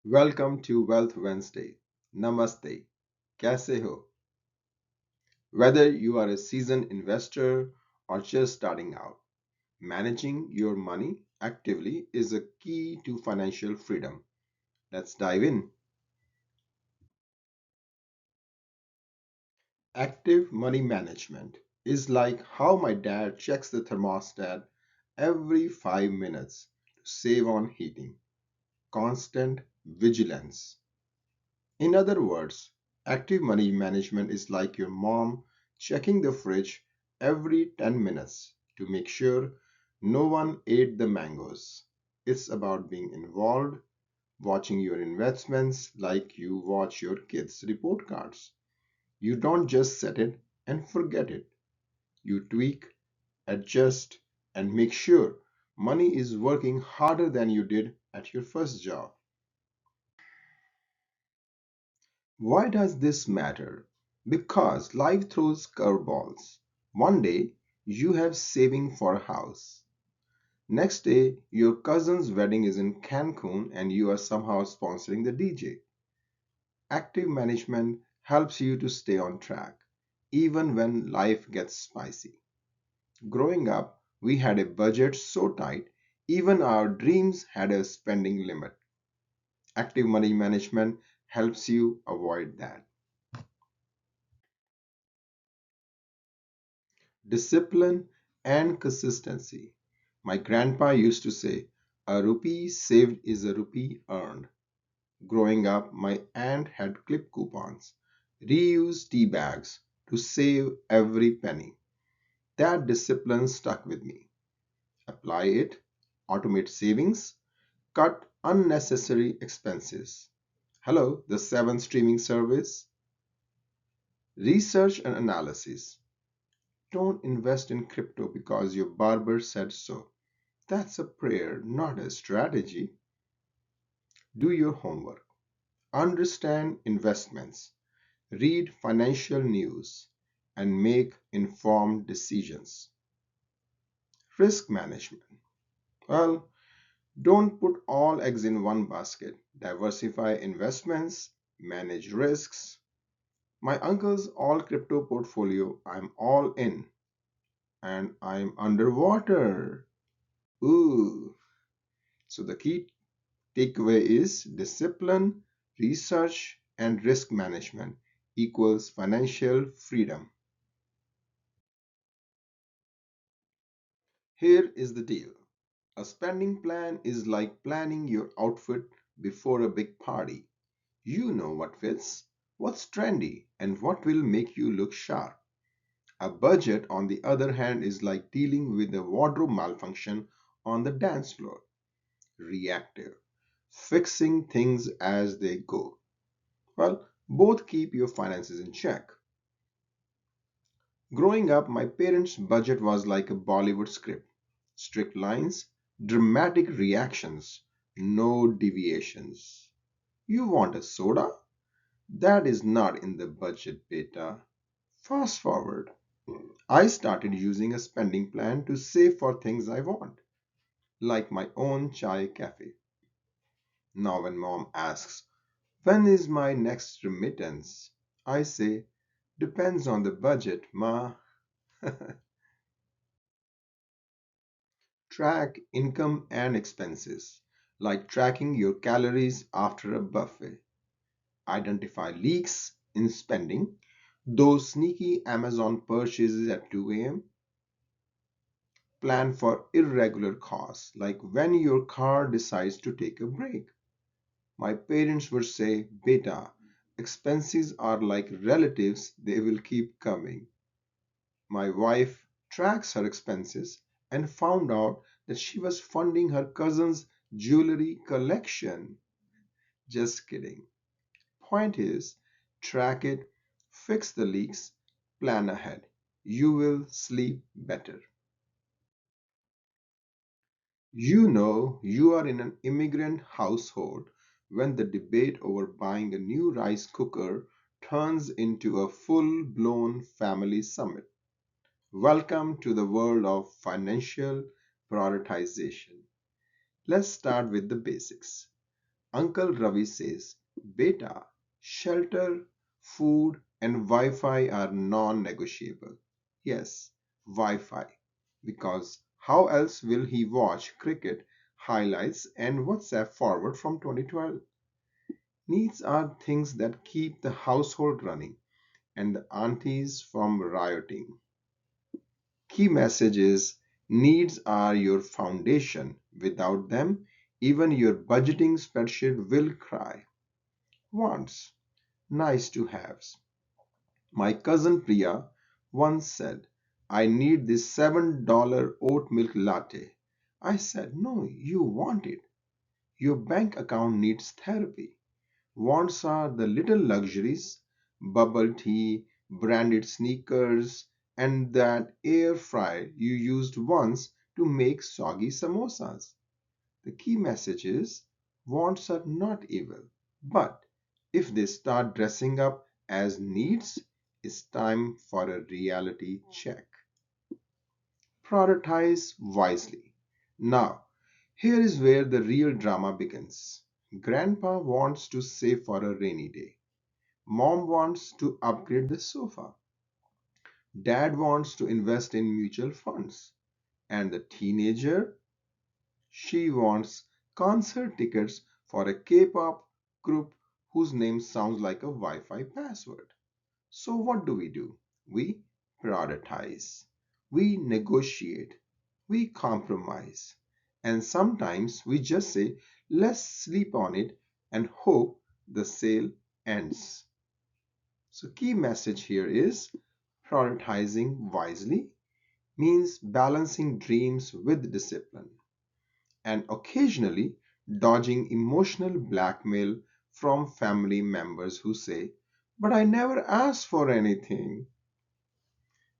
Welcome to Wealth Wednesday. Namaste. Kaise ho? Whether you are a seasoned investor or just starting out, managing your money actively is a key to financial freedom. Let's dive in. Active money management is like how my dad checks the thermostat every 5 minutes to save on heating. Constant vigilance. In other words, active money management is like your mom checking the fridge every 10 minutes to make sure no one ate the mangoes. It's about being involved, watching your investments like you watch your kids' report cards. You don't just set it and forget it. You tweak, adjust, and make sure money is working harder than you did at your first job. Why does this matter? Because life throws curveballs. One day you have saving for a house. Next day your cousin's wedding is in Cancun and you are somehow sponsoring the DJ. Active management helps you to stay on track, even when life gets spicy. Growing up, we had a budget so tight, even our dreams had a spending limit. Active money management helps you avoid that. Discipline and consistency. My grandpa used to say, a rupee saved is a rupee earned. Growing up, my aunt had clip coupons, reused tea bags to save every penny. That discipline stuck with me. Apply it, automate savings, cut unnecessary expenses. Hello, the 7 streaming service. Research and analysis. Don't invest in crypto because your barber said so. That's a prayer, not a strategy. Do your homework. Understand investments. Read financial news and make informed decisions. Risk management. Well, don't put all eggs in one basket. Diversify investments, manage risks. My uncle's all crypto portfolio, I'm all in, and I'm underwater. Ooh. So the key takeaway is discipline, research, and risk management equals financial freedom. Here is the deal. A spending plan is like planning your outfit before a big party. You know what fits, what's trendy, and what will make you look sharp. A budget, on the other hand, is like dealing with a wardrobe malfunction on the dance floor. Reactive, fixing things as they go. Well, both keep your finances in check. Growing up, my parents' budget was like a Bollywood script: strict lines, dramatic reactions, no deviations. You want a soda? That is not in the budget, beta. Fast forward. I started using a spending plan to save for things I want, like my own chai cafe. Now, when mom asks, when is my next remittance? I say, depends on the budget, ma. Track income and expenses, like tracking your calories after a buffet. Identify leaks in spending, those sneaky Amazon purchases at 2 a.m. Plan for irregular costs, like when your car decides to take a break. My parents would say, beta, expenses are like relatives, they will keep coming. My wife tracks her expenses and found out that she was funding her cousin's jewelry collection. Just kidding. Point is, track it, fix the leaks, plan ahead. You will sleep better. You know you are in an immigrant household when the debate over buying a new rice cooker turns into a full blown family summit. Welcome to the world of financial prioritization. Let's start with the basics. Uncle Ravi says, Beta, shelter, food, and Wi Fi are non negotiable. Yes, Wi Fi. Because how else will he watch cricket highlights and WhatsApp forward from 2012? Needs are things that keep the household running and the aunties from rioting. Key message is needs are your foundation. Without them, even your budgeting spreadsheet will cry. Wants, nice to haves. My cousin Priya once said, I need this $7 oat milk latte. I said, no, you want it. Your bank account needs therapy. Wants are the little luxuries, bubble tea, branded sneakers, and that air fryer you used once to make soggy samosas. The key message is wants are not evil, but if they start dressing up as needs, it's time for a reality check. Prioritize wisely. Now, here is where the real drama begins. Grandpa wants to save for a rainy day. Mom wants to upgrade the sofa. Dad wants to invest in mutual funds. And the teenager, she wants concert tickets for a K-pop group whose name sounds like a Wi-Fi password. So what do? We prioritize. We negotiate. We compromise. And sometimes we just say, let's sleep on it and hope the sale ends. So key message here is prioritizing wisely means balancing dreams with discipline and occasionally dodging emotional blackmail from family members who say, but I never asked for anything.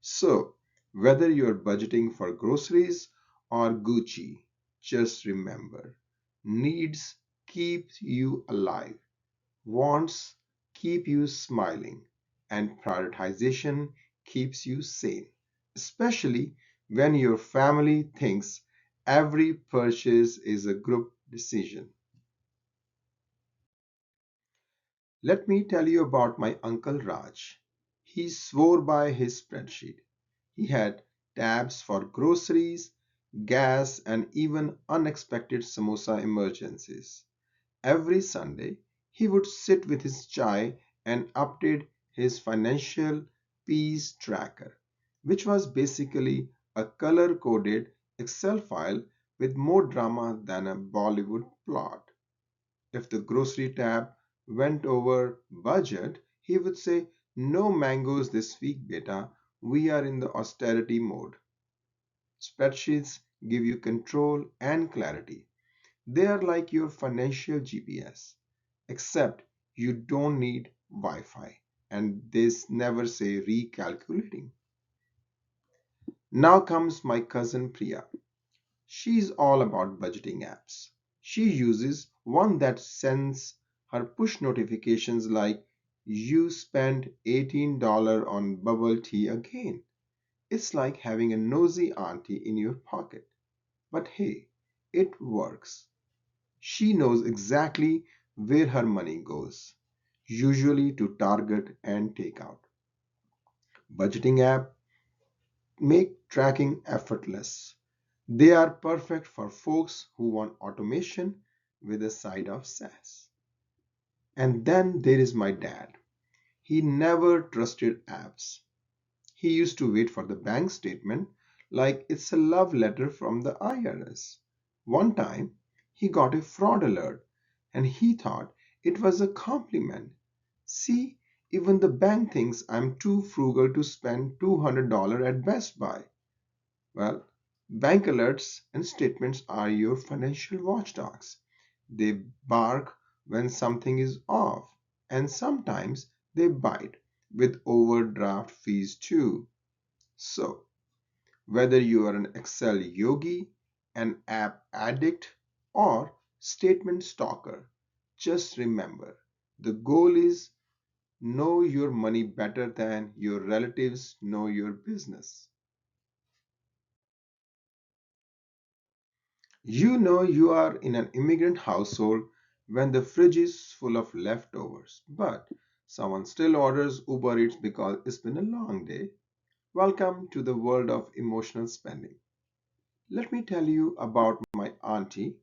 So, whether you're budgeting for groceries or Gucci, just remember needs keep you alive, wants keep you smiling, and prioritization keeps you sane, especially when your family thinks every purchase is a group decision. Let me tell you about my Uncle Raj. He swore by his spreadsheet. He had tabs for groceries, gas, and even unexpected samosa emergencies. Every Sunday, he would sit with his chai and update his financial peace tracker, which was basically a color coded Excel file with more drama than a Bollywood plot. If the grocery tab went over budget, he would say, no mangoes this week, beta. We are in the austerity mode. Spreadsheets give you control and clarity. They are like your financial GPS, except you don't need Wi Fi and this never say recalculating. Now comes my cousin Priya. She's all about budgeting apps. She uses one that sends her push notifications like you spent $18 on bubble tea again. It's like having a nosy auntie in your pocket. But hey, it works. She knows exactly where her money goes, usually to Target and takeout. Budgeting app make tracking effortless. They are perfect for folks who want automation with a side of sass. And then there is my dad. He never trusted apps. He used to wait for the bank statement like it's a love letter from the IRS. One time, he got a fraud alert and he thought it was a compliment. See, even the bank thinks I'm too frugal to spend $200 at Best Buy. Well, bank alerts and statements are your financial watchdogs. They bark when something is off, and sometimes they bite with overdraft fees too. So, whether you are an Excel yogi, an app addict, or statement stalker, just remember the goal is know your money better than your relatives know your business. You know you are in an immigrant household when the fridge is full of leftovers, but someone still orders Uber Eats because it's been a long day. Welcome to the world of emotional spending. Let me tell you about my auntie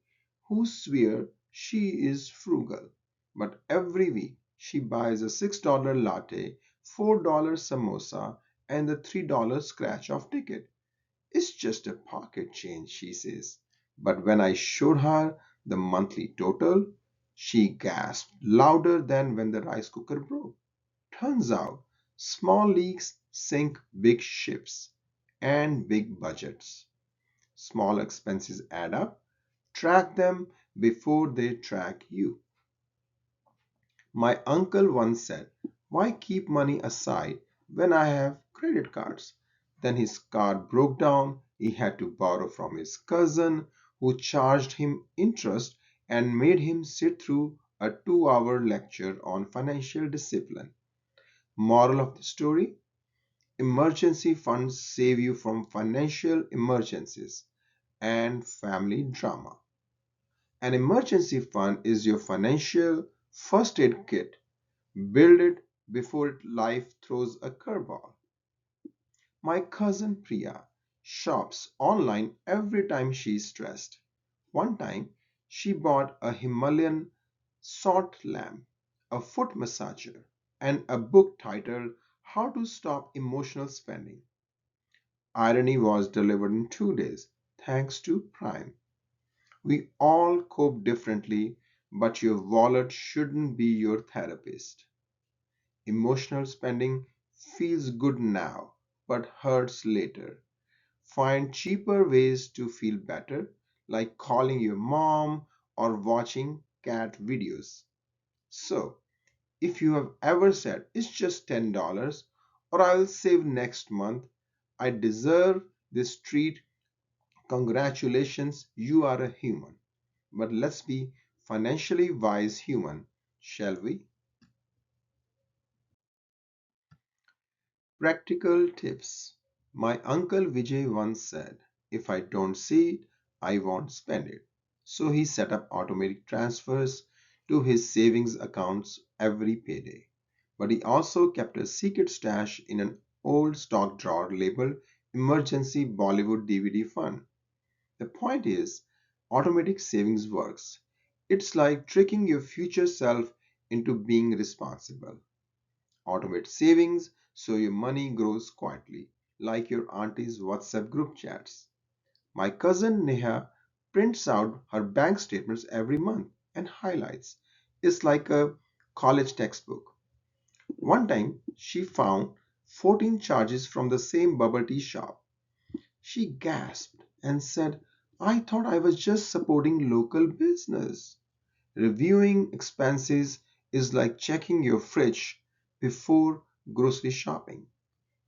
who swears she is frugal, but every week she buys a $6 latte, $4 samosa, and a $3 scratch off ticket. It's just a pocket change, she says. But when I showed her the monthly total, she gasped louder than when the rice cooker broke. Turns out, small leaks sink big ships and big budgets. Small expenses add up. Track them before they track you. My uncle once said, "Why keep money aside when I have credit cards?" Then his card broke down. He had to borrow from his cousin, who charged him interest and made him sit through a 2-hour lecture on financial discipline. Moral of the story: emergency funds save you from financial emergencies and family drama. An emergency fund is your financial first aid kit. Build it before life throws a curveball. My cousin Priya shops online every time she's stressed. One time, she bought a Himalayan salt lamp, a foot massager, and a book titled How to Stop Emotional Spending. Irony was delivered in 2 days, thanks to Prime. We all cope differently, but your wallet shouldn't be your therapist. Emotional spending feels good now, but hurts later. Find cheaper ways to feel better, like calling your mom or watching cat videos. So, if you have ever said, "It's just $10," or "I'll save next month," I deserve this treat, congratulations, you are a human. But let's be financially wise human, shall we? Practical tips. My uncle Vijay once said, "If I don't see it, I won't spend it." So he set up automatic transfers to his savings accounts every payday. But he also kept a secret stash in an old stock drawer labeled Emergency Bollywood DVD Fund. The point is, automatic savings works. It's like tricking your future self into being responsible. Automate savings so your money grows quietly, like your auntie's WhatsApp group chats. My cousin Neha prints out her bank statements every month and highlights. It's like a college textbook. One time, she found 14 charges from the same bubble tea shop. She gasped and said, "I thought I was just supporting local business." Reviewing expenses is like checking your fridge before grocery shopping.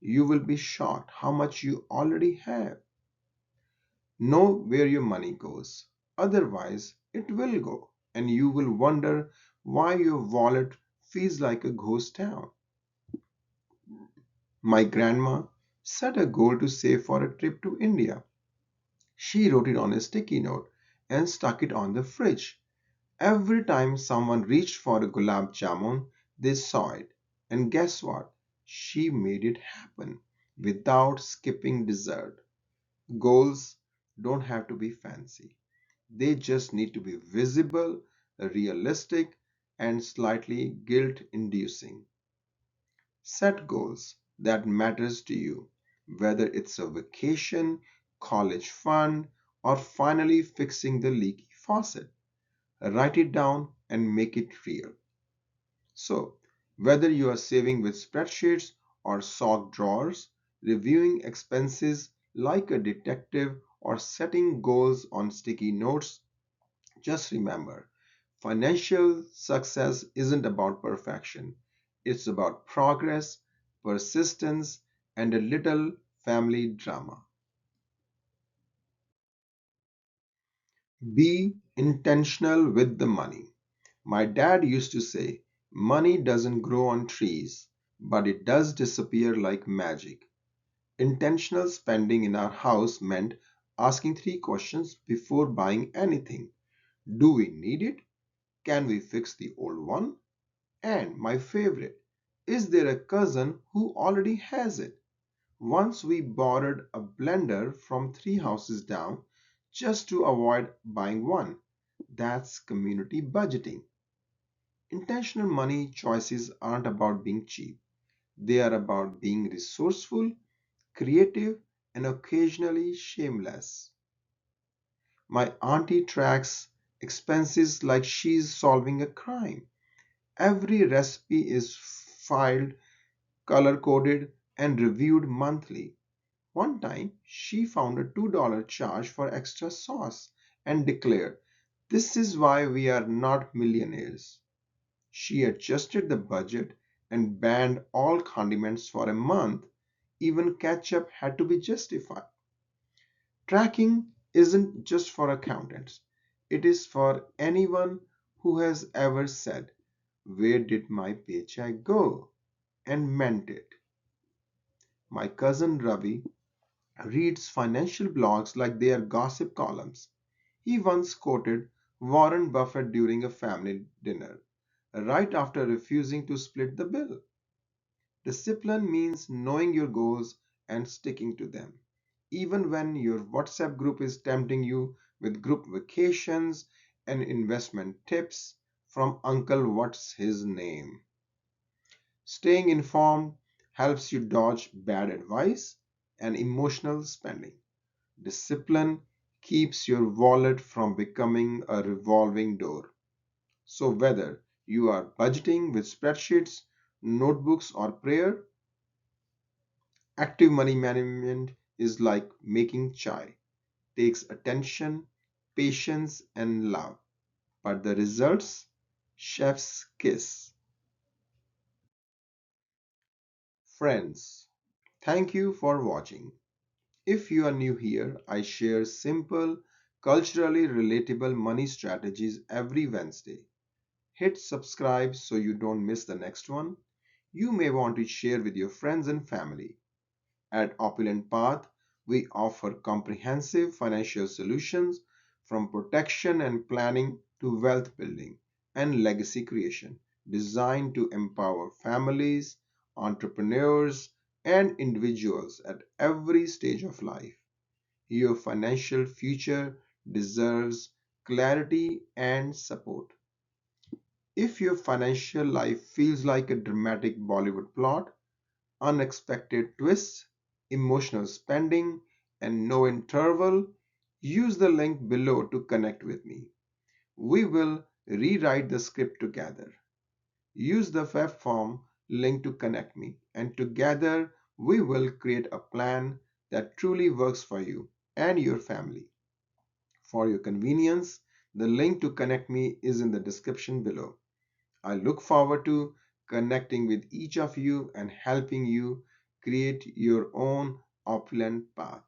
You will be shocked how much you already have. Know where your money goes. Otherwise, it will go, and you will wonder why your wallet feels like a ghost town. My grandma set a goal to save for a trip to India. She wrote it on a sticky note and stuck it on the fridge. Every time someone reached for a gulab jamun, they saw it. And guess what? She made it happen without skipping dessert. Goals don't have to be fancy. They just need to be visible, realistic, and slightly guilt-inducing. Set goals that matters to you, whether it's a vacation, college fund, or finally fixing the leaky faucet. Write it down and make it real. So, whether you are saving with spreadsheets or sock drawers, reviewing expenses like a detective, or setting goals on sticky notes, just remember, financial success isn't about perfection. It's about progress, persistence, and a little family drama. Be intentional with the money. My dad used to say, "Money doesn't grow on trees, but it does disappear like magic." Intentional spending in our house meant asking three questions before buying anything. Do we need it? Can we fix the old one? And my favorite, is there a cousin who already has it? Once we borrowed a blender from three houses down just to avoid buying one. That's community budgeting. Intentional money choices aren't about being cheap. They are about being resourceful, creative, and occasionally shameless. My auntie tracks expenses like she's solving a crime. Every recipe is filed, color coded, and reviewed monthly. One time, she found a $2 charge for extra sauce and declared, "This is why we are not millionaires." She adjusted the budget and banned all condiments for a month. Even ketchup had to be justified. Tracking isn't just for accountants, it is for anyone who has ever said, "Where did my paycheck go?" and meant it. My cousin Ravi reads financial blogs like they are gossip columns. He once quoted Warren Buffett during a family dinner, right after refusing to split the bill. Discipline means knowing your goals and sticking to them. Even when your WhatsApp group is tempting you with group vacations and investment tips from Uncle What's His Name. Staying informed helps you dodge bad advice and emotional spending. Discipline keeps your wallet from becoming a revolving door. So, whether you are budgeting with spreadsheets, notebooks, or prayer, active money management is like making chai. Takes attention, patience, and love. But the results? Chef's kiss. Friends, thank you for watching. If you are new here, I share simple, culturally relatable money strategies every Wednesday. Hit subscribe so you don't miss the next one. You may want to share with your friends and family. At Opulent Path, we offer comprehensive financial solutions from protection and planning to wealth building and legacy creation, designed to empower families, entrepreneurs, and individuals at every stage of life. Your financial future deserves clarity and support. If your financial life feels like a dramatic Bollywood plot, unexpected twists, emotional spending, and no interval, use the link below to connect with me. We will rewrite the script together. Use the web form link to connect me, and together we will create a plan that truly works for you and your family. For your convenience, the link to connect me is in the description below. I look forward to connecting with each of you and helping you create your own opulent path.